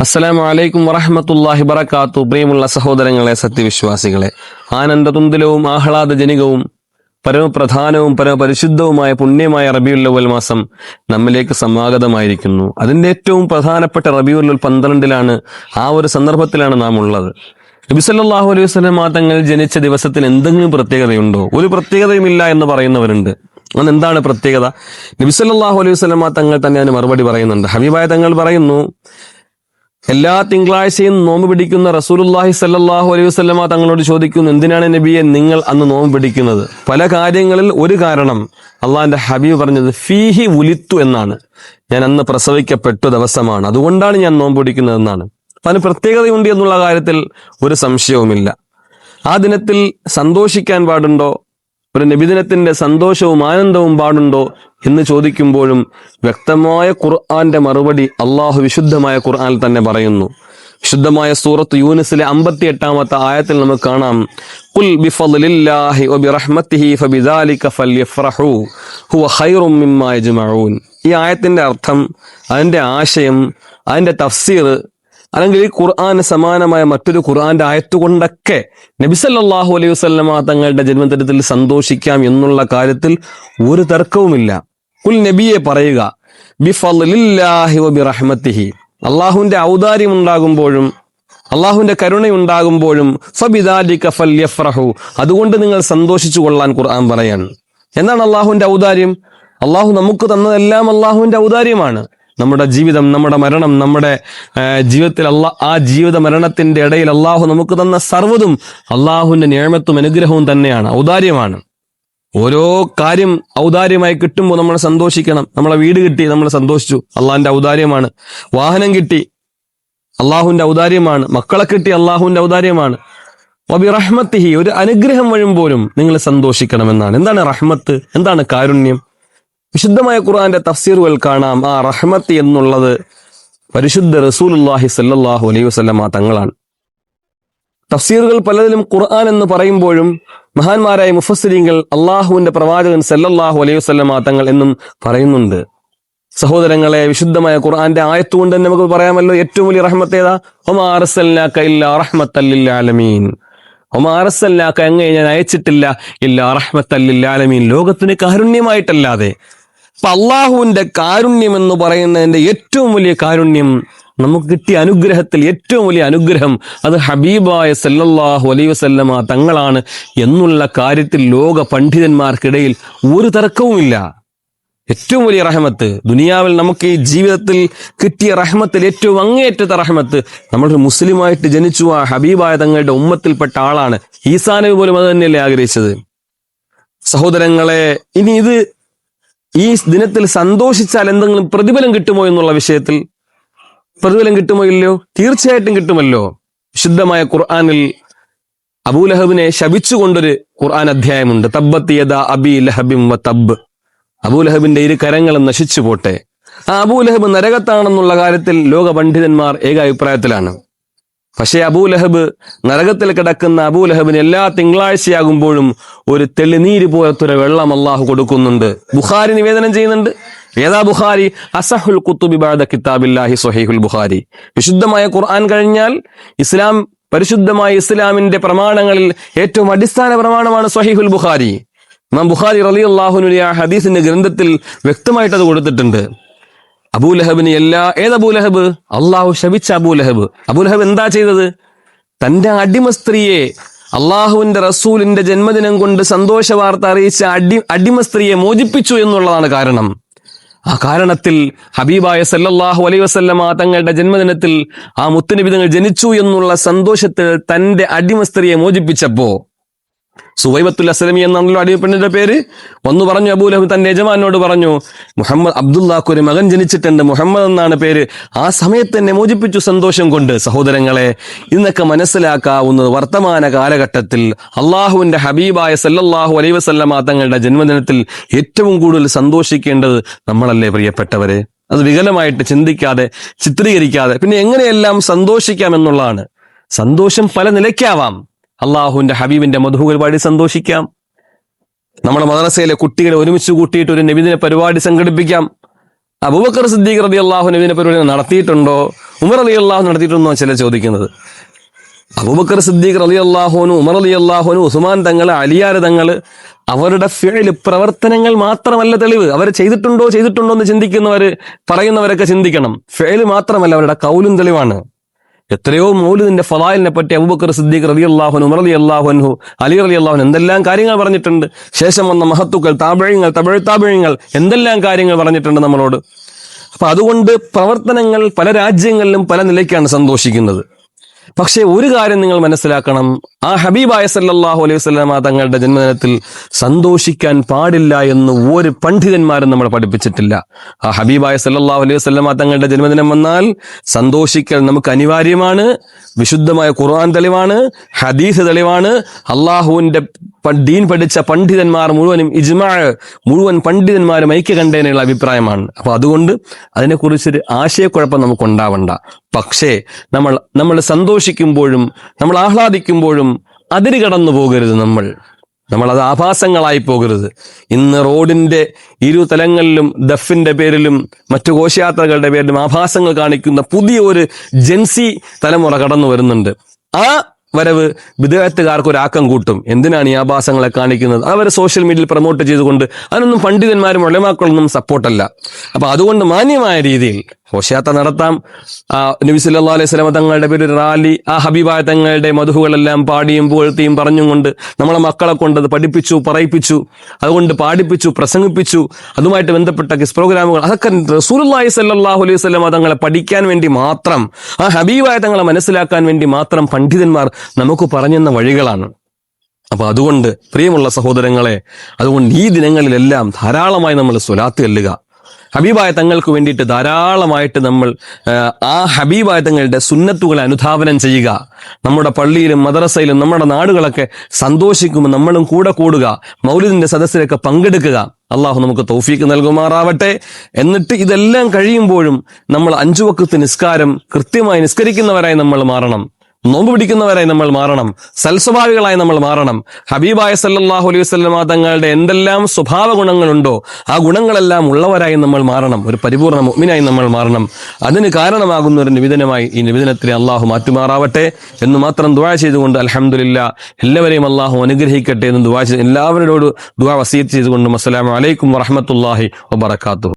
അസ്സലാമു അലൈക്കും വറഹ്മത്തുള്ളാഹി വബറകാതുഹു. പ്രിയമുള്ള സഹോദരങ്ങളെ, സത്യവിശ്വാസികളെ, ആനന്ദതുന്ദലവും ആഹ്ലാദജനകവും പരമപ്രധാനവും പരമപരിശുദ്ധവുമായ പുണ്യമായ റബീഉൽ അവ്വൽ മാസം നമ്മിലേക്ക് സമാഗതമായിരിക്കുന്നു. അതിൻ്റെ ഏറ്റവും പ്രധാനപ്പെട്ട റബീഉൽ അവ്വൽ 12-ലാണ്. ആ ഒരു സന്ദർഭത്തിലാണ് നാം ഉള്ളത്. നബി സല്ലല്ലാഹു അലൈഹി വസല്ലം തങ്ങൾ ജനിച്ച ദിവസത്തിന് എന്തെങ്കിലും പ്രത്യേകതയുണ്ടോ? ഒരു പ്രത്യേകതയുമില്ല എന്ന് പറയുന്നവരുണ്ട്. അതെന്താണ് പ്രത്യേകത? നബി സല്ലല്ലാഹു അലൈഹി വസല്ലം തങ്ങൾ തന്നെ അതിന് മറുപടി പറയുന്നുണ്ട്. ഹബീബായ തങ്ങൾ പറയുന്നു, എല്ലാ തിങ്കളാഴ്ചയും നോമ്പ് പിടിക്കുന്ന റസൂലുള്ളാഹി സ്വല്ലല്ലാഹു അലൈഹി വസല്ലമ തങ്ങളോട് ചോദിക്കുന്നു, എന്തിനാണ് നബിയെ നിങ്ങൾ അന്ന് നോമ്പ് പിടിക്കുന്നത്? പല കാര്യങ്ങളിൽ ഒരു കാരണം അള്ളാഹിന്റെ ഹബീബ് പറഞ്ഞത് ഫീഹി ഉലിത്തു എന്നാണ്. ഞാൻ അന്ന് പ്രസവിക്കപ്പെട്ട ദിവസമാണ്, അതുകൊണ്ടാണ് ഞാൻ നോമ്പ് പിടിക്കുന്നത് എന്നാണ്. അപ്പൊ അതിന് പ്രത്യേകതയുണ്ട് എന്നുള്ള കാര്യത്തിൽ ഒരു സംശയവുമില്ല. ആ ദിനത്തിൽ സന്തോഷിക്കാൻ പാടുണ്ടോ? ഒരു നബിദിനത്തിന്റെ സന്തോഷവും ആനന്ദവും പാടുണ്ടോ എന്ന് ചോദിക്കുമ്പോഴും വ്യക്തമായ ഖുർആന്റെ മറുപടി അള്ളാഹു വിശുദ്ധമായ ഖുർആനിൽ തന്നെ പറയുന്നു. വിശുദ്ധമായ സൂറത്ത് യൂനുസിലെ 58-ാമത്തെ ആയത്തിൽ നമുക്ക് കാണാം, ഖുൽ ബിഫദ്ലില്ലാഹി വബിറഹ്മതിഹി ഫബിദാലിക ഫൽയഫ്റഹു ഹുവ ഖൈറും മിമ്മാ യജ്മഊൻ. ഈ ആയത്തിന്റെ അർത്ഥം, അതിന്റെ ആശയം, അതിന്റെ തഫ്സീർ, അല്ലെങ്കിൽ ഈ ഖുർആന് സമാനമായ മറ്റൊരു ഖുർആന്റെ ആയത്തുകൊണ്ടൊക്കെ നബി സല്ലല്ലാഹു അലൈഹി വസല്ലമ തങ്ങളുടെ ജന്മദിനത്തിൽ സന്തോഷിക്കാം എന്നുള്ള കാര്യത്തിൽ ഒരു തർക്കവുമില്ല. ഖുൽ നബിയെ പറയുക, ബിഫദ്ലില്ലാഹി വബിറഹ്മതിഹി, അള്ളാഹുവിന്റെ ഔദാര്യം ഉണ്ടാകുമ്പോഴും അള്ളാഹുവിന്റെ കരുണയുണ്ടാകുമ്പോഴും ഫബിദാലിക ഫൽയഫ്റഹു, അതുകൊണ്ട് നിങ്ങൾ സന്തോഷിച്ചു കൊള്ളാൻ ഖുർആൻ പറയാണ്. എന്താണ് അള്ളാഹുവിന്റെ ഔദാര്യം? അള്ളാഹു നമുക്ക് തന്നതെല്ലാം അള്ളാഹുവിന്റെ ഔദാര്യമാണ്. നമ്മുടെ ജീവിതം, നമ്മുടെ മരണം, നമ്മുടെ ജീവിതത്തിൽ ആ ജീവിത മരണത്തിന്റെ ഇടയിൽ അള്ളാഹു നമുക്ക് തന്ന സർവ്വതും അള്ളാഹുവിന്റെ നിഅമത്തും അനുഗ്രഹവും തന്നെയാണ്, ഔദാര്യമാണ്. ഓരോ കാര്യം ഔദാര്യമായി കിട്ടുമ്പോൾ നമ്മൾ സന്തോഷിക്കണം. നമ്മളെ വീട് കിട്ടി, നമ്മൾ സന്തോഷിച്ചു, അള്ളാഹിന്റെ ഔദാര്യമാണ്. വാഹനം കിട്ടി, അള്ളാഹുവിന്റെ ഔദാര്യമാണ്. മക്കളെ കിട്ടി, അള്ളാഹുവിന്റെ ഔദാര്യമാണ്. വബിറഹ്മതിഹി, ഒരു അനുഗ്രഹം വരുമ്പോഴും നിങ്ങൾ സന്തോഷിക്കണമെന്നാണ്. എന്താണ് റഹ്മത്ത്? എന്താണ് കാരുണ്യം? വിശുദ്ധമായ ഖുർആന്റെ തഫ്സീറുകൾ കാണാം, ആ റഹ്മത്ത് എന്നുള്ളത് പരിശുദ്ധ റസൂലുള്ളാഹി സ്വല്ലല്ലാഹു അലൈഹി വസല്ലമ തങ്ങളാണ്. തഫ്സീറുകൾ പലതിലും ഖുർആൻ എന്ന് പറയുമ്പോഴും മഹാന്മാരായ മുഫസ്സിരീങ്ങൾ അള്ളാഹുവിന്റെ പ്രവാചകൻ സല്ലല്ലാഹു അലൈഹി വസല്ലമ തങ്ങൾ എന്നും പറയുന്നുണ്ട്. സഹോദരങ്ങളെ, വിശുദ്ധമായ ഖുർആന്റെ ആയത്തുകൊണ്ട് തന്നെ നമുക്ക് പറയാമല്ലോ, ഏറ്റവും വലിയ റഹ്മത്ത് ഏതാ? വമാ അർസൽനാക ഇല്ലാ റഹ്മത്തൽ ലിൽ ആലമീൻ. വമാ അർസൽനാക, അങ്ങയെ ഞാൻ അയച്ചിട്ടില്ല, ഇല്ലാ റഹ്മത്തൽ ലിൽ ആലമീൻ, ലോകത്തിന് കാരുണ്യമായിട്ടല്ലാതെ. അപ്പൊ അള്ളാഹുവിന്റെ കാരുണ്യം എന്ന് പറയുന്നതിന്റെ ഏറ്റവും വലിയ കാരുണ്യം, നമുക്ക് കിട്ടിയ അനുഗ്രഹത്തിൽ ഏറ്റവും വലിയ അനുഗ്രഹം അത് ഹബീബായ സല്ലല്ലാഹു അലൈഹി വസല്ലമ തങ്ങളാണ് എന്നുള്ള കാര്യത്തിൽ ലോക പണ്ഡിതന്മാർക്കിടയിൽ ഒരു തർക്കവുമില്ല. ഏറ്റവും വലിയ റഹ്മത്ത് ദുനിയാവിൽ നമുക്ക് ഈ ജീവിതത്തിൽ കിട്ടിയ റഹ്മത്തിൽ ഏറ്റവും അങ്ങേയറ്റത്തെ റഹ്മത്ത്, നമ്മളൊരു മുസ്ലിമായിട്ട് ജനിച്ചു, ആ ഹബീബായ തങ്ങളുടെ ഉമ്മത്തിൽപ്പെട്ട ആളാണ്. ഈസാ നബി പോലും അത് തന്നെയല്ലേ ആഗ്രഹിച്ചത്. സഹോദരങ്ങളെ, ഇനി ഈ ദിനത്തിൽ സന്തോഷിച്ചാൽ എന്തെങ്കിലും പ്രതിഫലം കിട്ടുമോ എന്നുള്ള വിഷയത്തിൽ പ്രതിഫലം കിട്ടുമോ ഇല്ലയോ? തീർച്ചയായിട്ടും കിട്ടുമല്ലോ. വിശുദ്ധമായ ഖുർആനിൽ അബൂലഹബിനെ ശപിച്ചുകൊണ്ടൊരു ഖുർആൻ അധ്യായമുണ്ട്. തബ്ബത് യദാ അബീ ലഹബിൻ വ തബ്ബ്, അബൂലഹബിന്റെ ഇരു കരങ്ങളും നശിച്ചു പോട്ടെ. ആ അബൂലഹബ് നരകത്താണെന്നുള്ള കാര്യത്തിൽ ലോക പണ്ഡിതന്മാർ ഏക അഭിപ്രായത്തിലാണ്. പക്ഷേ അബൂലഹബ്, നരകത്തിൽ കിടക്കുന്ന അബൂലഹബിന് എല്ലാ തിങ്കളാഴ്ചയാകുമ്പോഴും ഒരു തെളിനീര് പോലത്തൊരു വെള്ളം അള്ളാഹു കൊടുക്കുന്നുണ്ട്. ബുഖാരി നിവേദനം ചെയ്യുന്നുണ്ട്. ഏതാ ബുഖാരി? അസഹുൽ കുത്തുബി ബഅദ കിതാബില്ലാഹി സ്വഹീഹുൽ ബുഖാരി. വിശുദ്ധമായ ഖുർആൻ കഴിഞ്ഞാൽ പരിശുദ്ധമായ ഇസ്ലാമിന്റെ പ്രമാണങ്ങളിൽ ഏറ്റവും അടിസ്ഥാന പ്രമാണമാണ് സ്വഹീഹുൽ ബുഖാരി. ഇമാം ബുഖാരി റളിയല്ലാഹു അൻഹു ആ ഹദീസിന്റെ ഗ്രന്ഥത്തിൽ വ്യക്തമായിട്ട് അത് കൊടുത്തിട്ടുണ്ട്. അബൂലഹബിന് ഏതബൂലഹബ്? അള്ളാഹു ശപിച്ച അബൂലഹബ്. അബൂലഹബ് എന്താ ചെയ്തത്? തന്റെ അടിമ സ്ത്രീയെ, അള്ളാഹുവിന്റെ റസൂലിന്റെ ജന്മദിനം കൊണ്ട് സന്തോഷ വാർത്ത അറിയിച്ച അടിമ സ്ത്രീയെ മോചിപ്പിച്ചു എന്നുള്ളതാണ് കാരണം. ആ കാരണത്തിൽ ഹബീബായ സല്ലല്ലാഹു അലൈഹി വസല്ലമ തങ്ങളുടെ ജന്മദിനത്തിൽ ആ മുത്തുനബി തങ്ങൾ ജനിച്ചു എന്നുള്ള സന്തോഷത്തിൽ തന്റെ അടിമ സ്ത്രീയെ മോചിപ്പിച്ചപ്പോ, സുവൈബത്തുൽ അസ്ലമി എന്നാണല്ലോ അടിമ പെണ്ണിന്റെ പേര്, വന്നു പറഞ്ഞു അബൂലഹബ് തന്റെ യജമാനോട് പറഞ്ഞു, മുഹമ്മദ് അബ്ദുല്ലാക്ക് ഒരു മകൻ ജനിച്ചിട്ടുണ്ട്, മുഹമ്മദ് എന്നാണ് പേര്. ആ സമയത്ത് തന്നെ മോചിപ്പിച്ചു സന്തോഷം കൊണ്ട്. സഹോദരങ്ങളെ, ഇന്നൊക്കെ മനസ്സിലാക്കാവുന്നത് വർത്തമാന കാലഘട്ടത്തിൽ അള്ളാഹുവിന്റെ ഹബീബായ സല്ലല്ലാഹു അലൈഹി വസല്ലമ തങ്ങളുടെ ജന്മദിനത്തിൽ ഏറ്റവും കൂടുതൽ സന്തോഷിക്കേണ്ടത് നമ്മളല്ലേ പ്രിയപ്പെട്ടവരെ? അത് വികലമായിട്ട് ചിന്തിക്കാതെ, ചിത്രീകരിക്കാതെ പിന്നെ എങ്ങനെയെല്ലാം സന്തോഷിക്കാം എന്നുള്ളതാണ്. സന്തോഷം പല നിലയ്ക്കാവാം. അള്ളാഹുവിന്റെ ഹബീബിന്റെ മധുഹുകൾ പാടി സന്തോഷിക്കാം. നമ്മുടെ മദ്രസയിലെ കുട്ടികളെ ഒരുമിച്ച് കൂട്ടിയിട്ട് ഒരു നബിദിന പരിപാടി സംഘടിപ്പിക്കാം. അബൂബക്കർ സിദ്ദീഖ് റളിയല്ലാഹു അൻഹു ഇതിനെ പരിപാടി നടത്തിയിട്ടുണ്ടോ, ഉമർ റളിയല്ലാഹു നടത്തിയിട്ടുണ്ടോ ചില ചോദിക്കുന്നത്. അബൂബക്കർ സിദ്ദീഖ് റളിയല്ലാഹു അൻഹു, ഉമർ റളിയല്ലാഹു അൻഹു, ഉസ്മാൻ തങ്ങൾ, അലിയാർ തങ്ങൾ, അവരുടെ ഫിഅൽ പ്രവർത്തനങ്ങൾ മാത്രമല്ല തെളിവ്. അവർ ചെയ്തിട്ടുണ്ടോ എന്ന് ചിന്തിക്കുന്നവര് പറയുന്നവരൊക്കെ ചിന്തിക്കണം. ഫിഅൽ മാത്രമല്ല, അവരുടെ കൗലും തെളിവാണ്. എത്രയോ മൗലിദിന്റെ ഫളായിലിനെ പറ്റി അബൂബക്കർ സിദ്ദീഖ് റളിയല്ലാഹു അൻഹു, ഉമർ റളിയല്ലാഹു അൻഹു, അലി റളിയല്ലാഹു അൻഹു എന്തെല്ലാം കാര്യങ്ങൾ പറഞ്ഞിട്ടുണ്ട്. ശേഷം വന്ന മഹത്തുക്കൾ, താബിഈങ്ങൾ, തബഉ താബിഈങ്ങൾ എന്തെല്ലാം കാര്യങ്ങൾ പറഞ്ഞിട്ടുണ്ട് നമ്മളോട്. അപ്പൊ അതുകൊണ്ട് പ്രവർത്തനങ്ങൾ പല രാജ്യങ്ങളിലും പല നിലയ്ക്കാണ് സന്തോഷിക്കുന്നത്. പക്ഷേ ഒരു കാര്യം നിങ്ങൾ മനസ്സിലാക്കണം, ആ ഹബീബായ സല്ലല്ലാഹു അലൈഹി വസല്ലമ തങ്ങളുടെ ജന്മദിനത്തിൽ സന്തോഷിക്കാൻ പാടില്ല എന്ന് ഒരു പണ്ഡിതന്മാരും നമ്മളെ പഠിപ്പിച്ചിട്ടില്ല. ആ ഹബീബായ സല്ലല്ലാഹു അലൈഹി വസല്ലമ തങ്ങളുടെ ജന്മദിനം വന്നാൽ സന്തോഷിക്കൽ നമുക്ക് അനിവാര്യമാണ്. വിശുദ്ധമായ ഖുർആൻ തെളിവാണ്, ഹദീസ് തെളിവാണ്, അള്ളാഹുവിന്റെ ദീൻ പഠിച്ച പണ്ഡിതന്മാർ മുഴുവനും മുഴുവൻ പണ്ഡിതന്മാരും ഐക്യകണ്ഠേനയുള്ള അഭിപ്രായമാണ്. അപ്പൊ അതുകൊണ്ട് അതിനെക്കുറിച്ചൊരു ആശയക്കുഴപ്പം നമുക്ക് ഉണ്ടാവണ്ട. പക്ഷേ നമ്മൾ സന്തോഷിക്കുമ്പോഴും നമ്മൾ ആഹ്ലാദിക്കുമ്പോഴും അതിര് കടന്നു പോകരുത്. നമ്മളത് ആഭാസങ്ങളായി പോകരുത്. ഇന്ന് റോഡിന്റെ ഇരുതലങ്ങളിലും ദഫിന്റെ പേരിലും മറ്റു ഘോഷയാത്രകളുടെ പേരിലും ആഭാസങ്ങൾ കാണിക്കുന്ന പുതിയ ഒരു ജെൻസി തലമുറ കടന്നു വരുന്നുണ്ട്. ആ വരവ് വിദേഹത്തുകാർക്ക് ഒരു ആക്കം കൂട്ടും. എന്തിനാണ് ഈ ആഭാസങ്ങളെ കാണിക്കുന്നത്? അവർ സോഷ്യൽ മീഡിയയിൽ പ്രൊമോട്ട് ചെയ്തുകൊണ്ട് അതിനൊന്നും പണ്ഡിതന്മാരും ഉലമാക്കളൊന്നും സപ്പോർട്ടല്ല. അപ്പൊ അതുകൊണ്ട് മാന്യമായ രീതിയിൽ ഘോഷയാത്ര നടത്താം. നബി സല്ലല്ലാഹു അലൈഹി വസല്ലം തങ്ങളുടെ പേര് റാലി, ആ ഹബീബായ തങ്ങളുടെ മധുഹുകളെല്ലാം പാടിയും പുകഴ്ത്തിയും പറഞ്ഞും കൊണ്ട് നമ്മളെ മക്കളെ കൊണ്ട് അത് പഠിപ്പിച്ചു, പറയിപ്പിച്ചു, അതുകൊണ്ട് പാടിപ്പിച്ചു, പ്രസംഗിപ്പിച്ചു. അതുമായിട്ട് ബന്ധപ്പെട്ട കിസ് പ്രോഗ്രാമുകൾ, അതൊക്കെ റസൂലുള്ളാഹി സ്വല്ലല്ലാഹു അലൈഹി വസല്ലം തങ്ങളെ പഠിക്കാൻ വേണ്ടി മാത്രം, ആ ഹബീബായ തങ്ങളെ മനസ്സിലാക്കാൻ വേണ്ടി മാത്രം പണ്ഡിതന്മാർ നമുക്ക് പറഞ്ഞെന്ന വഴികളാണ്. അപ്പൊ അതുകൊണ്ട് പ്രിയമുള്ള സഹോദരങ്ങളെ, അതുകൊണ്ട് ഈ ദിനങ്ങളിലെല്ലാം ധാരാളമായി നമ്മൾ സ്വലാത്ത് ചൊല്ലുക. ഹബീബായ തങ്ങൾക്ക് വേണ്ടിയിട്ട് ധാരാളമായിട്ട് നമ്മൾ ആ ഹബീബായ തങ്ങളുടെ സുന്നത്തുകളെ അനുധാവനം ചെയ്യുക. നമ്മുടെ പള്ളിയിലും മദ്രസയിലും നമ്മുടെ നാടുകളൊക്കെ സന്തോഷിക്കുമ്പോൾ നമ്മളും കൂടെ കൂടുക, മൗലിദിന്റെ സദസ്സിലൊക്കെ പങ്കെടുക്കുക. അള്ളാഹു നമുക്ക് തൗഫീക്ക് നൽകുമാറാവട്ടെ. എന്നിട്ട് ഇതെല്ലാം കഴിയുമ്പോഴും നമ്മൾ 5 വക്ത് നിസ്കാരം കൃത്യമായി നിസ്കരിക്കുന്നവരായി നമ്മൾ മാറണം. നോമ്പ് പിടിക്കുന്നവരായി നമ്മൾ മാറണം. സൽസ്വഭാവികളായി നമ്മൾ മാറണം. ഹബീബായ സല്ലല്ലാഹു അലൈഹി വസല്ലമ തങ്ങളുടെ എന്തെല്ലാം സ്വഭാവ ഗുണങ്ങളുണ്ടോ ആ ഗുണങ്ങളെല്ലാം ഉള്ളവരായി നമ്മൾ മാറണം. ഒരു പരിപൂർണ്ണ മുഅ്മിനായി നമ്മൾ മാറണം. അതിന് കാരണമാകുന്ന ഒരു നിവേദനമായി ഈ നിവേദനത്തിനെ അള്ളാഹു മാറ്റുമാറാവട്ടെ എന്ന് മാത്രം ദുആ ചെയ്തുകൊണ്ട്, അൽഹംദുലില്ലാ, എല്ലാവരെയും അള്ളാഹു അനുഗ്രഹിക്കട്ടെ എന്ന് ദുആ ചെയ്ത് എല്ലാവരോടും ദുആ വസിയത്ത് ചെയ്തുകൊണ്ടും അസ്സലാമു അലൈക്കും വറഹ്മത്തുള്ളാഹി വബറകാതുഹു.